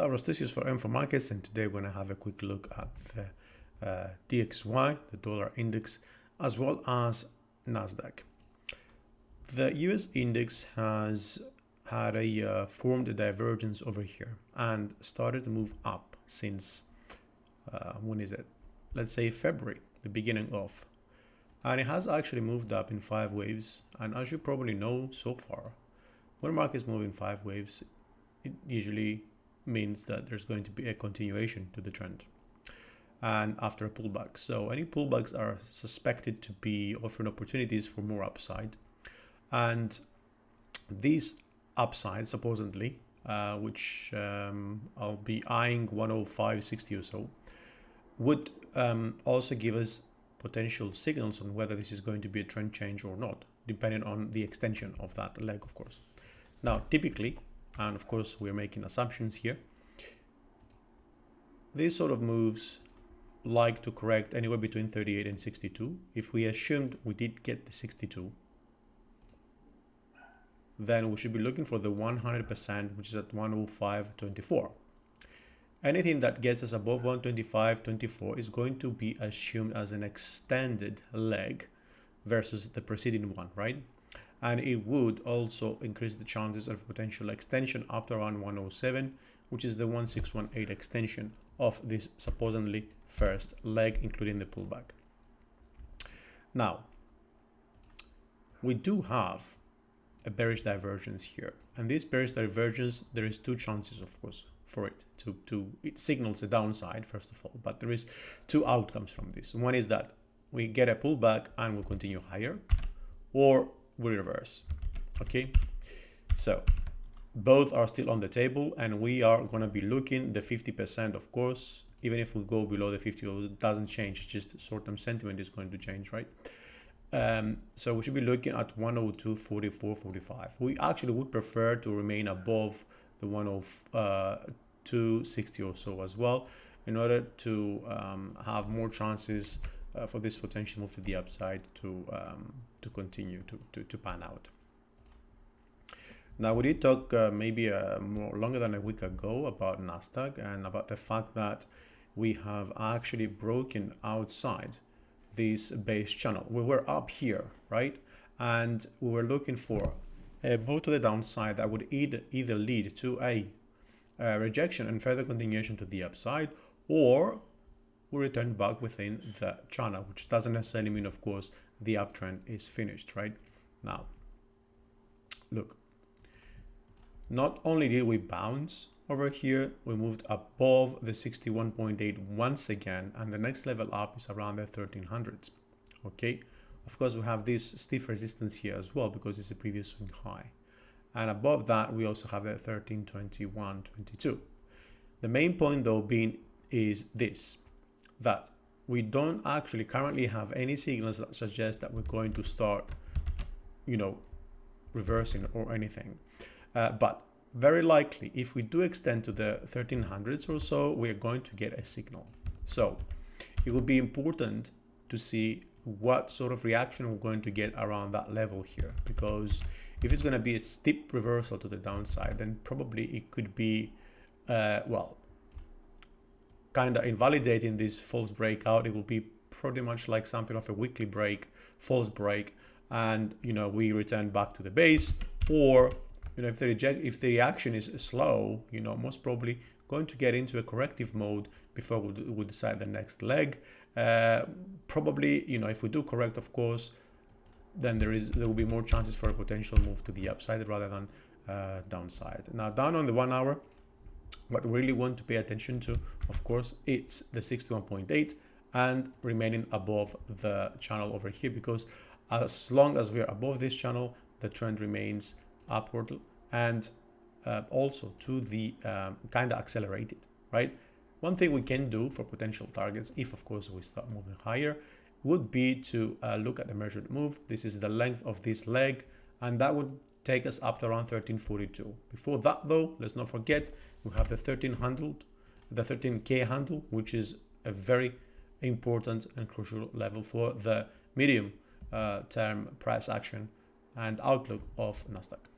Stavros Tousios for M4Markets, and today we're going to have a quick look at the DXY, the dollar index, as well as Nasdaq. The US index has had formed a divergence over here and started to move up since when is it? Let's say February, the beginning of. And it has actually moved up in 5 waves. And as you probably know so far, when markets move in 5 waves, it usually means that there's going to be a continuation to the trend and after a pullback. So any pullbacks are suspected to be offering opportunities for more upside. And these upsides, supposedly, which I'll be eyeing 105.60 or so, would also give us potential signals on whether this is going to be a trend change or not, depending on the extension of that leg, of course. Now, typically, and of course we're making assumptions here, these sort of moves like to correct anywhere between 38 and 62. If we assumed we did get the 62, then we should be looking for the 100%, which is at 105.24. Anything that gets us above 125.24 is going to be assumed as an extended leg versus the preceding one, right? And it would also increase the chances of potential extension up to around 107, which is the 1618 extension of this supposedly first leg, including the pullback. Now, we do have a bearish divergence here, and this bearish divergence, there is 2 chances, of course, for it it signals a downside first of all, but there is 2 outcomes from this. One is that we get a pullback and we'll continue higher, or we reverse. Okay, so both are still on the table, and we are going to be looking the 50%, of course. Even if we go below the 50, it doesn't change, just short-term sentiment is going to change, right? So we should be looking at 102.44.45. We actually would prefer to remain above the 102.60 or so as well, in order to have more chances for this potential move to the upside to continue to pan out. Now, we did talk maybe more longer than a week ago about Nasdaq and about the fact that we have actually broken outside this base channel. We were up here, right? And we were looking for a move to the downside that would either lead to a rejection and further continuation to the upside, or we return back within the channel, which doesn't necessarily mean, of course, the uptrend is finished, right? Now, look, not only did we bounce over here, we moved above the 61.8 once again, and the next level up is around the 1300s. Okay, of course we have this stiff resistance here as well because it's a previous swing high, and above that we also have the 1321.22. The main point though being is this, that we don't actually currently have any signals that suggest that we're going to start, reversing or anything, but very likely, if we do extend to the 1300s or so, we are going to get a signal. So it would be important to see what sort of reaction we're going to get around that level here, because if it's going to be a steep reversal to the downside, then probably it could be, kind of invalidating this false breakout. It will be pretty much like something of a weekly break, false break, and we return back to the base, or if the reaction is slow, most probably going to get into a corrective mode before we'll decide the next leg. Probably, if we do correct, of course, then there will be more chances for a potential move to the upside rather than downside. Now, down on the 1 hour, what we really want to pay attention to, of course, it's the 61.8 and remaining above the channel over here, because as long as we're above this channel, the trend remains upward and also to the kind of accelerated, right? One thing we can do for potential targets, if of course we start moving higher, would be to look at the measured move. This is the length of this leg, and that would take us up to around 1342. Before that though, let's not forget we have the 13K handle, which is a very important and crucial level for the medium term price action and outlook of Nasdaq.